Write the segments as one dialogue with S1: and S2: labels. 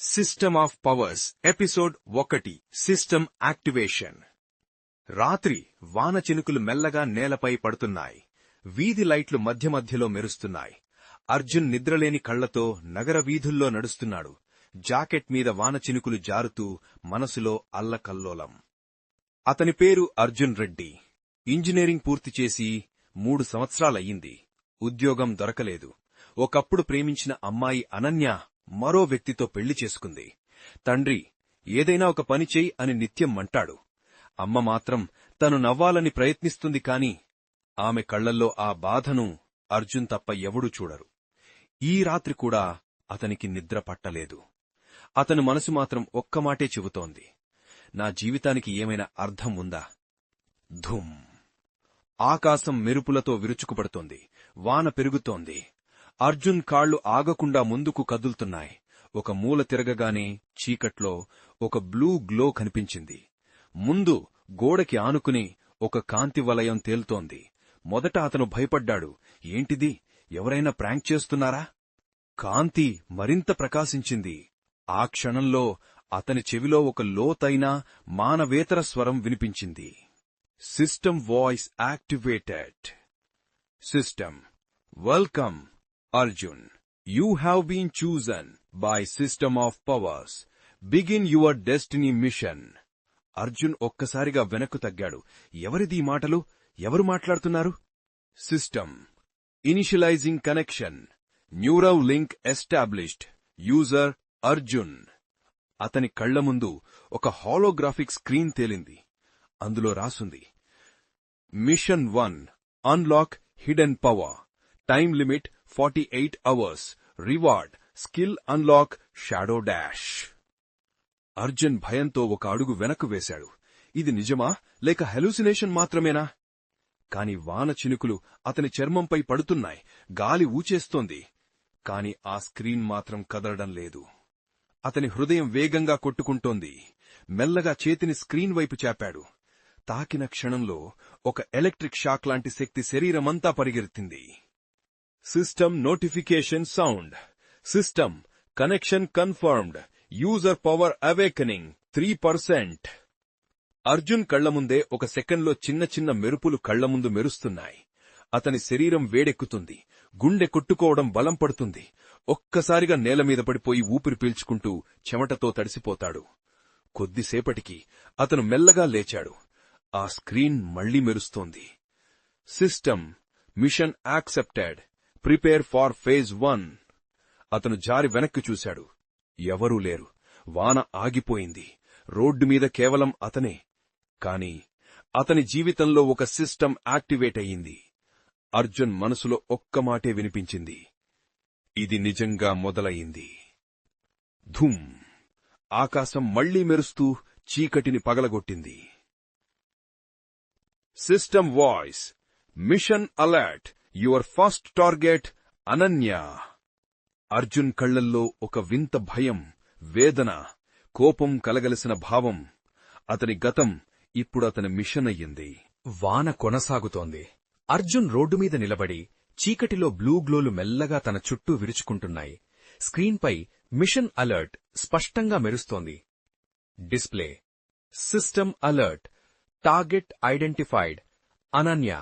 S1: System of powers episode 1 system activation. రాత్రి వాన చినుకులు మెల్లగా నేలపై పడుతున్నాయి. వీధి లైట్లు మధ్య మధ్యలో మెరుస్తున్నాయి. అర్జున్ నిద్రలేని కళ్లతో నగర వీధుల్లో నడుస్తున్నాడు. జాకెట్ మీద వాన చినుకులు జారుతూ మనసులో అల్లకల్లోలం. అతని పేరు అర్జున్ రెడ్డి. ఇంజనీరింగ్ పూర్తిచేసి 3 సంవత్సరాలయ్యింది. ఉద్యోగం దొరకలేదు. ఒకప్పుడు ప్రేమించిన అమ్మాయి అనన్య మరో వ్యక్తితో పెళ్లి చేసుకుంది. తండ్రి ఏదైనా ఒక పని చెయ్యి అని నిత్యం అంటాడు. అమ్మ మాత్రం తను నవ్వాలని ప్రయత్నిస్తుంది కాని ఆమె కళ్లల్లో ఆ బాధను అర్జున్ తప్ప ఎవడూ చూడరు. ఈ రాత్రి కూడా అతనికి నిద్ర పట్టలేదు. అతని మనసు మాత్రం ఒక్కమాటే చెబుతోంది, నా జీవితానికి ఏమైనా అర్థం ఉందా? ధూమ్. ఆకాశం మెరుపులతో విరుచుకుపడుతోంది. వాన పెరుగుతోంది. అర్జున్ కాళ్లు ఆగకుండా ముందుకు కదులుతున్నాయి. ఒక మూల తిరగగానే చీకట్లో ఒక బ్లూ గ్లో కనిపించింది. ముందు గోడకి ఆనుకుని ఒక కాంతి వలయం తేలుతోంది. మొదట అతను భయపడ్డాడు. ఏంటిది, ఎవరైనా ప్రాంక్ చేస్తున్నారా? కాంతి మరింత ప్రకాశించింది. ఆ క్షణంలో అతని చెవిలో ఒక లోతైన మానవేతర స్వరం వినిపించింది. System voice activated. System, welcome Arjun, you have been chosen by System of Powers. Begin your destiny mission. Arjun ఒక్కసారిగా వెనక్కు తగ్గాడు. ఎవరిది ఈ మాటలు? ఎవరు మాట్లాడుతున్నారు? System initializing connection. Neural link established. User Arjun. అతని కళ్ల ముందు ఒక హాలోగ్రాఫిక్ స్క్రీన్ తేలింది. అందులో రాసుంది, mission 1 unlock hidden power. Time limit 48 hours. Reward skill unlock shadow dash. Arjun భయంతో ఒక అడుగు వెనక్కు వేశాడు. ఇది నిజమా లేక హెలూసినేషన్ మాత్రమేనా? కాని వాన చినుకులు అతని చర్మంపై పడుతున్నాయి. గాలి ఊచేస్తోంది. కాని ఆ స్క్రీన్ మాత్రం కదలడం లేదు. అతని హృదయం వేగంగా కొట్టుకుంటోంది. మెల్లగా చేతిని స్క్రీన్ వైపు చాపాడు. తాకిన క్షణంలో ఒక ఎలక్ట్రిక్ షాక్ లాంటి శక్తి శరీరమంతా పరిగెత్తింది. System notification sound. System connection confirmed. User power awakening 3%. Arjun కళ్ల ముందే ఒక సెకండ్లో చిన్న చిన్న మెరుపులు కళ్ల ముందు మెరుస్తున్నాయి. అతని శరీరం వేడెక్కుతుంది. గుండె కొట్టుకోవడం బలం పడుతుంది. ఒక్కసారిగా నేలమీద పడిపోయి ఊపిరి పీల్చుకుంటూ చెమటతో తడిసిపోతాడు. కొద్దిసేపటికి అతను మెల్లగా లేచాడు. ఆ స్క్రీన్ మళ్లీ మెరుస్తోంది. System mission accepted. Prepare for phase 1. అతను జారి వెనక్కి చూశాడు. ఎవరూ లేరు. వాన ఆగిపోయింది. రోడ్డు మీద కేవలం అతనే. కాని అతని జీవితంలో ఒక సిస్టమ్ యాక్టివేట్ అయ్యింది. అర్జున్ మనసులో ఒక్క మాటే వినిపించింది, ఇది నిజంగా మొదలయింది. ధూమ్. ఆకాశం మళ్లీ మెరుస్తూ చీకటిని పగలగొట్టింది. System voice. Mission alert. Your first target Ananya. Arjun కళ్లల్లో ఒక వింత భయం, వేదన, కోపం కలగలిసిన భావం. అతని గతం ఇప్పుడు అతని మిషన్ అయ్యింది.
S2: వాన కొనసాగుతోంది. అర్జున్ రోడ్డు మీద నిలబడి చీకటిలో బ్లూ గ్లోలు మెల్లగా తన చుట్టూ విరుచుకుంటున్నాయి. స్క్రీన్పై మిషన్ అలర్ట్ స్పష్టంగా మెరుస్తోంది. Display. System alert. Target identified. Ananya.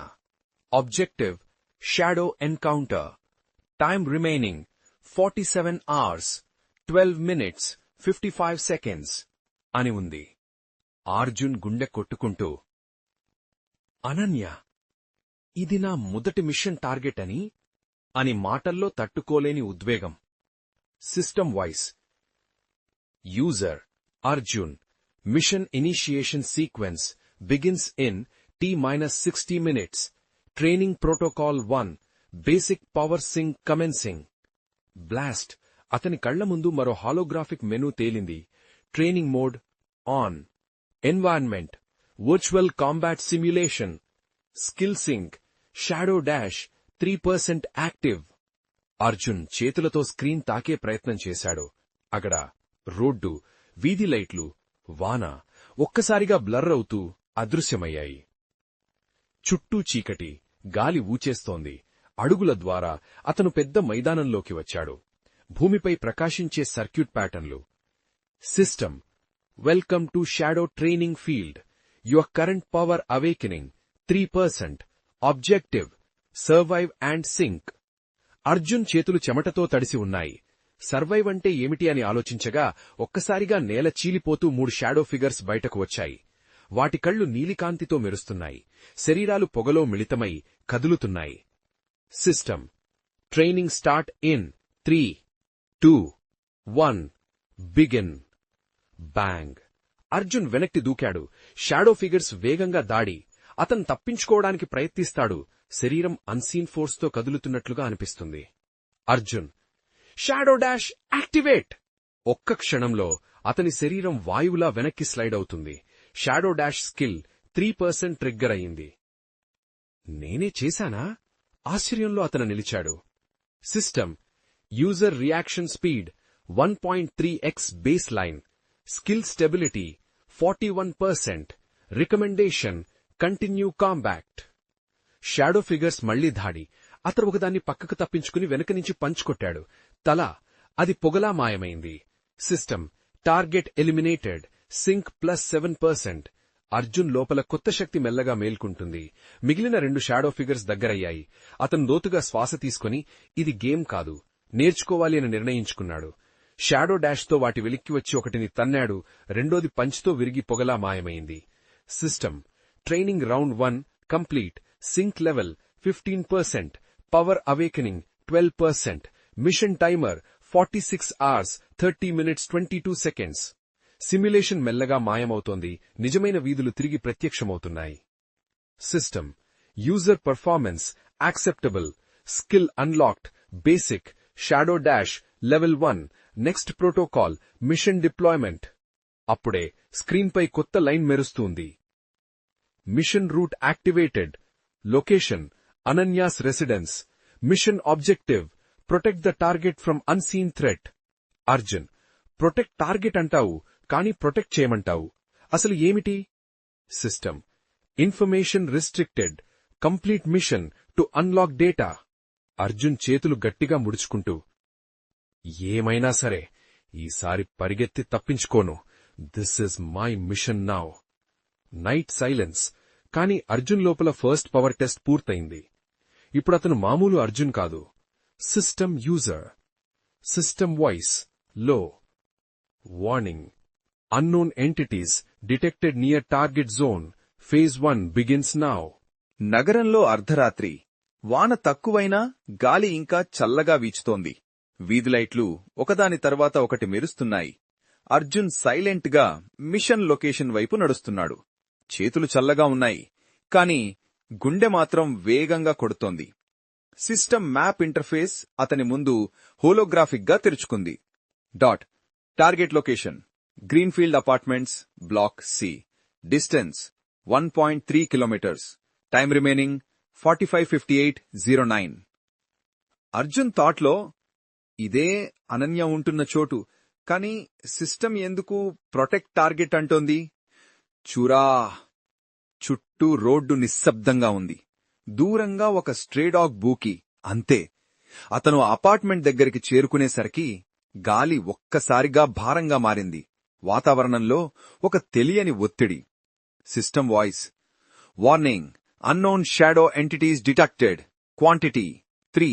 S2: Objective shadow encounter. Time remaining 47 hours, 12 minutes, 55 seconds అని ఉంది. అర్జున్ గుండె కొట్టుకుంటూ, అనన్య, ఇది నా మొదటి మిషన్ టార్గెట్ అని మాటల్లో తట్టుకోలేని ఉద్వేగం. System voice. User Arjun. Mission initiation sequence begins in T-60 minutes. Training protocol 1. Basic power sync commencing. Blast. అతని కళ్ల ముందు మరో హాలోగ్రాఫిక్ మెనూ తేలింది. Training mode on. Environment virtual combat simulation. Skill sync shadow dash 3% active. Arjun చేతులతో screen తాకే ప్రయత్నం చేశాడు. అక్కడ రోడ్డు, వీధి లైట్లు, వాన ఒక్కసారిగా బ్లర్ అవుతూ అదృశ్యమయ్యాయి. చుట్టూ చీకటి, గాలి ఊచేస్తోంది. అడుగుల ద్వారా అతను పెద్ద మైదానంలోకి వచ్చాడు. భూమిపై ప్రకాశించే circuit ప్యాటర్న్లు, System. Welcome to Shadow Training Field. Your current power awakening 3%. Objective. Survive and sink. Arjun చేతులు చెమటతో తడిసి ఉన్నాయి. సర్వైవ్ అంటే ఏమిటి అని ఆలోచించగా ఒక్కసారిగా నేల చీలిపోతూ 3 షాడో ఫిగర్స్ బయటకు వచ్చాయి. వాటి కళ్ళు నీలికాంతితో మెరుస్తున్నాయి. శరీరాలు పొగలో మిళితమై కదులుతున్నాయి. System. Training start in 3, 2, 1. Begin. Bang. Arjun వెనక్కి దూకాడు. షాడో ఫిగర్స్ వేగంగా దాడి. అతను తప్పించుకోవడానికి ప్రయత్నిస్తాడు. శరీరం అన్సీన్ ఫోర్స్ తో కదులుతున్నట్లుగా అనిపిస్తుంది. అర్జున్. Shadow dash activate! ఒక్క క్షణంలో అతని శరీరం వాయువులా వెనక్కి స్లైడ్ అవుతుంది. షాడో డాష్ స్కిల్ 3% ట్రిగ్గర్ అయింది. నేనే చేశానా? ఆశ్చర్యంలో అతను నిలిచాడు. System. User reaction speed 1.3x base line. Skill stability 41%. Recommendation continue combat. Shadow figures మళ్లీ దాడి. అతను ఒకదాన్ని పక్కకు తప్పించుకుని వెనక నుంచి పంచ్ కొట్టాడు. తల. అది పొగలా మాయమైంది. System. Target eliminated. Sync +7%. Arjun లోపల కొత్త శక్తి మెల్లగా మేల్కుంటుంది. మిగిలిన 2 షాడో ఫిగర్స్ దగ్గరయ్యాయి. అతను లోతుగా శ్వాస తీసుకుని ఇది గేమ్ కాదు, నేర్చుకోవాలి అని నిర్ణయించుకున్నాడు. షాడో డాష్తో వాటి వెలిక్కి వచ్చి ఒకటిని తన్నాడు. రెండోది పంచ్తో విరిగి పొగలా మాయమైంది. System. Training round 1 complete. Sync level 15%. Power awakening 12%. Mission timer 46 hours 30 minutes 22 seconds. Simulation మెల్లగా మాయమవుతోంది. నిజమైన వీధులు తిరిగి ప్రత్యక్షమవుతున్నాయి. System. User performance acceptable. Skill unlocked. Basic. Shadow dash level 1. Next protocol. Mission deployment. అప్పుడే స్క్రీన్పై కొత్త లైన్ మెరుస్తుంది. Mission route activated. Location Ananya's residence. Mission objective protect the target from unseen threat. Arjun. Protect target అంటావు, కానీ ప్రొటెక్ట్ చేయమంటావు. అసలు ఏమిటి? System. Information restricted. Complete mission to unlock data. Arjun చేతులు గట్టిగా ముడుచుకుంటూ, ఏమైనా సరే ఈసారి పరిగెత్తి తప్పించుకోను. This is my mission now. Night silence. కాని అర్జున్ లోపల ఫస్ట్ పవర్ టెస్ట్ పూర్తయింది. ఇప్పుడతను మామూలు అర్జున్ కాదు. System user. సిస్టమ్ వాయిస్ లో. Warning. Unknown entities detected near target zone. Phase 1 begins now.
S1: నగరంలో అర్ధరాత్రి. వాన తక్కువైనా గాలి ఇంకా చల్లగా వీచుతోంది. వీధిలైట్లు ఒకదాని తర్వాత ఒకటి మెరుస్తున్నాయి. అర్జున్ సైలెంట్ గా మిషన్ లొకేషన్ వైపు నడుస్తున్నాడు. చేతులు చల్లగా ఉన్నాయి, కాని గుండె మాత్రం వేగంగా కొడుతోంది. సిస్టమ్ మ్యాప్ ఇంటర్ఫేస్ అతని ముందు హోలోగ్రాఫిక్ గా తెరుచుకుంది. Target location greenfield apartments block C. Distance 1.3 kilometers. Time remaining 45:58:09. Arjun థాట్లో, ఇదే అనన్య ఉంటున్న చోటు, కాని సిస్టమ్ ఎందుకు ప్రొటెక్ట్ టార్గెట్ అంటోంది? చూరా. చుట్టూ రోడ్డు నిశ్శబ్దంగా ఉంది. దూరంగా ఒక స్ట్రేడాగ్ బూకీ. అంతే. అతను అపార్ట్మెంట్ దగ్గరికి చేరుకునేసరికి గాలి ఒక్కసారిగా భారంగా మారింది. వాతావరణంలో ఒక తెలియని ఒత్తిడి. System voice. Warning. Unknown shadow entities detected. Quantity 3.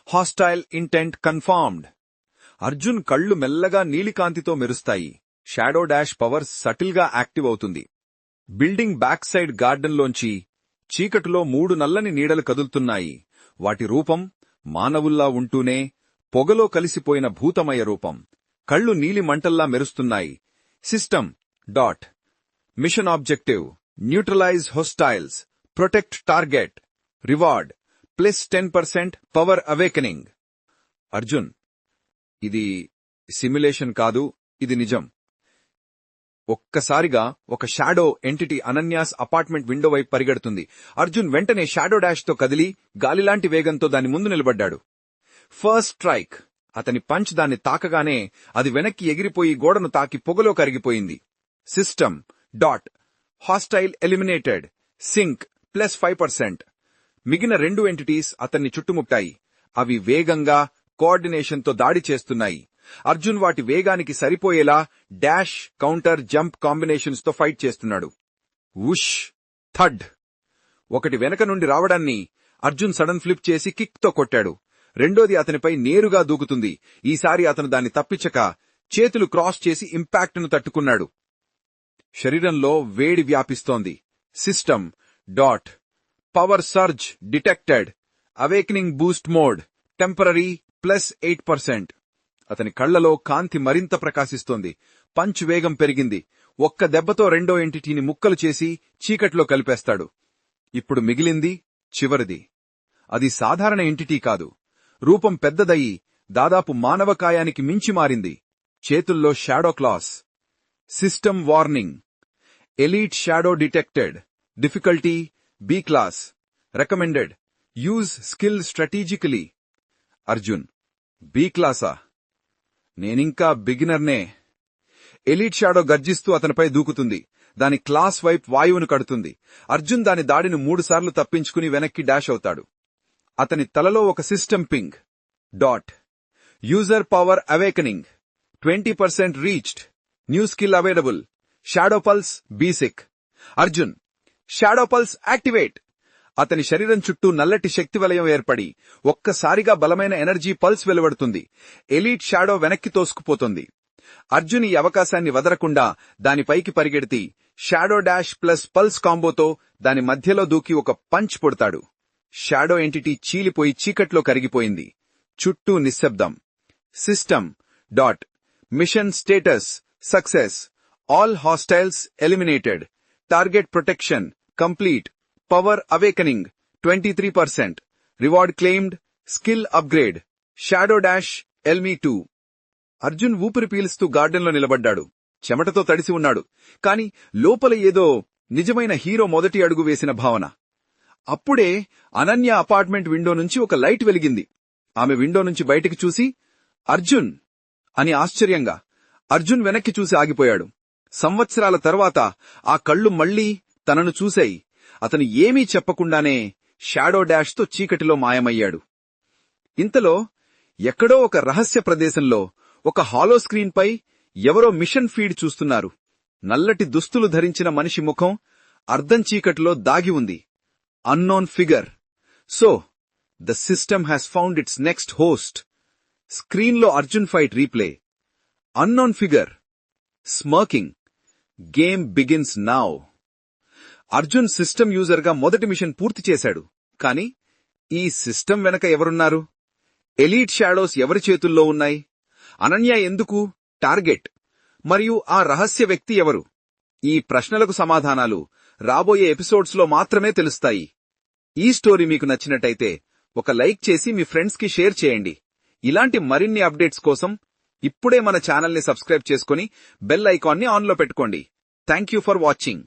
S1: Hostile intent confirmed. Arjun కళ్లు మెల్లగా నీలికాంతితో మెరుస్తాయి. షాడో డాష్ పవర్ సటిల్ గా యాక్టివ్ అవుతుంది. బిల్డింగ్ బ్యాక్ సైడ్ గార్డెన్లోంచి చీకటిలో 3 నల్లని నీడలు కదులుతున్నాయి. వాటి రూపం మానవుల్లా ఉంటూనే పొగలో కలిసిపోయిన భూతమయ రూపం. కళ్ళు నీలి మంటల్లా మెరుస్తున్నాయి. System. Mission objective neutralize hostiles. Protect target. Reward +10% power awakening. Arjun. ఇది సిమ్యులేషన్ కాదు, ఇది నిజం. ఒక్కసారిగా ఒక shadow entity Ananya's apartment window వైపు పరిగెడుతుంది. అర్జున్ వెంటనే షాడో డాష్ తో కదిలి గాలిలాంటి వేగంతో దాని ముందు నిలబడ్డాడు. First strike. అతని పంచ్ దాన్ని తాకగానే అది వెనక్కి ఎగిరిపోయి గోడను తాకి పొగలో కరిగిపోయింది. సిస్టమ్. Hostile eliminated. సింక్ +5%. మిగిలిన 2 ఎంటిటీస్ అతన్ని చుట్టుముట్టాయి. అవి వేగంగా కోఆర్డినేషన్తో దాడి చేస్తున్నాయి. అర్జున్ వాటి వేగానికి సరిపోయేలా డాష్, కౌంటర్, జంప్ కాంబినేషన్స్ తో ఫైట్ చేస్తున్నాడు. ఉష్, థడ్. ఒకటి వెనక నుండి రావడాన్ని అర్జున్ సడన్ ఫ్లిప్ చేసి కిక్ తో కొట్టాడు. రెండోది అతనిపై నేరుగా దూకుతుంది. ఈసారి అతను దాన్ని తప్పించక చేతులు క్రాస్ చేసి ఇంపాక్ట్ ను తట్టుకున్నాడు. శరీరంలో వేడి వ్యాపిస్తోంది. System dot power surge detected. Awakening boost mode temporary +8%. అతని కళ్లలో కాంతి మరింత ప్రకాశిస్తోంది. పంచ్ వేగం పెరిగింది. ఒక్క దెబ్బతో రెండో ఎంటిటీని ముక్కలు చేసి చీకట్లో కలిపేస్తాడు. ఇప్పుడు మిగిలింది చివరిది. అది సాధారణ ఎంటిటీ కాదు. రూపం పెద్దదయ్యి దాదాపు మానవకాయానికి మించి మారింది. చేతుల్లో shadow class. System warning. Elite shadow detected. Difficulty B class. Recommended. Use skill strategically. Arjun, B క్లాసా? నేనింకా బిగినర్నే. ఎలీట్ షాడో గర్జిస్తూ అతనిపై దూకుతుంది. దాని క్లాస్ వైపు వాయువును కడుతుంది. అర్జున్ దాని దాడిని 3 సార్లు తప్పించుకుని వెనక్కి డాష్ అవుతాడు. అతని తలలో ఒక system ping. Dot user power awakening 20% reached. New skill available. Shadow pulse basic. Arjun, shadow pulse activate. అతని శరీరం చుట్టూ నల్లటి శక్తి వలయం ఏర్పడి ఒక్కసారిగా బలమైన ఎనర్జీ పల్స్ వెలువడుతుంది. ఎలీట్ షాడో వెనక్కి తోసుకుపోతుంది. అర్జున్ ఈ అవకాశాన్ని వదలకుండా దానిపైకి పరిగెడితి షాడో డాష్ ప్లస్ పల్స్ కాంబోతో దాని మధ్యలో దూకి ఒక పంచ్ పొడతాడు. షాడో ఎంటిటీ చీలిపోయి చీకట్లో కరిగిపోయింది. చుట్టూ నిశ్శబ్దం. System dot mission status success. All hostiles eliminated. Target protection complete. Power awakening 23%. Reward claimed. Skill upgrade. Shadow dash LME2. Arjun ఊపిరి పీలుస్తూ గార్డెన్లో నిలబడ్డాడు. చెమటతో తడిసి ఉన్నాడు. కాని లోపల ఏదో నిజమైన హీరో మొదటి అడుగు వేసిన భావన. అప్పుడే అనన్య అపార్ట్మెంట్ విండో నుంచి ఒక లైట్ వెలిగింది. ఆమె విండో నుంచి బయటికి చూసి అర్జున్ అని ఆశ్చర్యంగా. అర్జున్ వెనక్కి చూసి ఆగిపోయాడు. సంవత్సరాల తర్వాత ఆ కళ్ళు మళ్లీ తనను చూశాయి. అతను ఏమీ చెప్పకుండానే షాడో డాష్ తో చీకటిలో మాయమయ్యాడు. ఇంతలో ఎక్కడో ఒక రహస్య ప్రదేశంలో ఒక హాలో స్క్రీన్ పై ఎవరో మిషన్ ఫీడ్ చూస్తున్నారు. నల్లటి దుస్తులు ధరించిన మనిషి ముఖం అర్ధం చీకటిలో దాగి ఉంది. Unknown figure. So the system has found its next host. స్క్రీన్లో Arjun fight replay. Unknown figure smirking. Game begins now. Arjun system యూజర్గా మొదటి మిషన్ పూర్తి చేశాడు. కాని ఈ సిస్టమ్ వెనక ఎవరున్నారు? ఎలీట్ షాడోస్ ఎవరి చేతుల్లో ఉన్నాయి? అనన్య ఎందుకు టార్గెట్? మరియు ఆ రహస్య వ్యక్తి ఎవరు? ఈ ప్రశ్నలకు సమాధానాలు రాబోయే ఎపిసోడ్స్లో మాత్రమే తెలుస్తాయి. ఈ స్టోరీ మీకు నచ్చినట్టయితే ఒక లైక్ చేసి మీ ఫ్రెండ్స్ కి షేర్ చేయండి. ఇలాంటి మరిన్ని అప్డేట్స్ కోసం ఇప్పుడే మన ఛానల్ని సబ్స్క్రైబ్ చేసుకుని బెల్ ఐకాన్ని ఆన్లో పెట్టుకోండి. Thank you for watching.